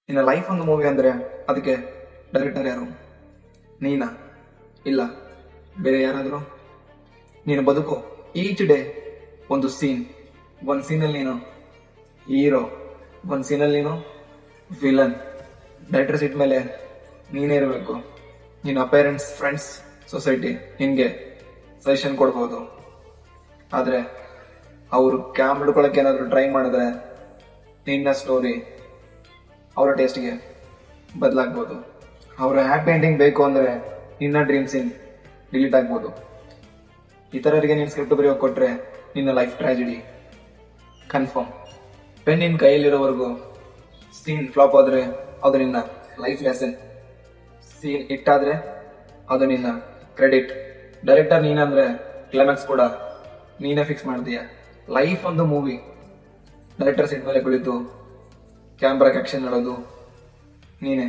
ನಿನ್ನ ಲೈಫ್ ಒಂದು ಮೂವಿ ಅಂದರೆ ಅದಕ್ಕೆ ಡೈರೆಕ್ಟರ್ ಯಾರು? ನೀನಾ? ಇಲ್ಲ ಬೇರೆ ಯಾರಾದರೂ? ನೀನು ಬದುಕು ಈಚ್ ಡೇ ಒಂದು ಸೀನ್. ಒಂದು ಸೀನಲ್ಲಿ ನೀನು ಹೀರೋ, ಒಂದು ಸೀನಲ್ಲಿ ನೀನು ವಿಲನ್. ಡೈರೆಕ್ಟರ್ ಸೀಟ್ ಮೇಲೆ ನೀನೇ ಇರಬೇಕು. ನಿನ್ನ ಪೇರೆಂಟ್ಸ್, ಫ್ರೆಂಡ್ಸ್, ಸೊಸೈಟಿ ನಿನಗೆ ಸಜೆಷನ್ ಕೊಡ್ಬೋದು. ಆದರೆ ಅವರು ಕ್ಯಾಮ್ ಹಿಡ್ಕೊಳಕ್ಕೆ ಏನಾದರೂ ಟ್ರೈ ಮಾಡಿದ್ರೆ ನಿನ್ನ ಸ್ಟೋರಿ ಅವರ ಟೇಸ್ಟ್ಗೆ ಬದಲಾಗ್ಬೋದು. ಅವರ ಹ್ಯಾಪಿ ಎಂಡಿಂಗ್ ಬೇಕು ಅಂದರೆ ನಿನ್ನ ಡ್ರೀಮ್ ಸೀನ್ ಡಿಲೀಟ್ ಆಗ್ಬೋದು. ಇತರರಿಗೆ ನೀನು ಸ್ಕ್ರಿಪ್ಟ್ ಬರೆಯೋಕೆ ಕೊಟ್ಟರೆ ನಿನ್ನ ಲೈಫ್ ಟ್ರಾಜಿಡಿ ಕನ್ಫರ್ಮ್. ಪೆನ್ ನಿನ್ನ ಕೈಯಲ್ಲಿರೋವರೆಗೂ ಸೀನ್ ಫ್ಲಾಪ್ ಆದರೆ ಅದು ನಿನ್ನ ಲೈಫ್ ಲೆಸನ್. ಸೀನ್ ಇಟ್ಟಾದರೆ ಅದು ನಿನ್ನ ಕ್ರೆಡಿಟ್. ಡೈರೆಕ್ಟರ್ ನೀನಂದ್ರೆ ಕ್ಲೈಮ್ಯಾಕ್ಸ್ ಕೂಡ ನೀನೇ ಫಿಕ್ಸ್ ಮಾಡ್ತೀಯ. ಲೈಫ್ ಒಂದು ಮೂವಿ. ಡೈರೆಕ್ಟರ್ ಸೀಟ್ ಮೇಲೆ ಕುಳಿತು ಕ್ಯಾಮ್ರಾಕ್ಕೆ ಆಕ್ಷನ್ ಮಾಡೋದು ನೀನೇ.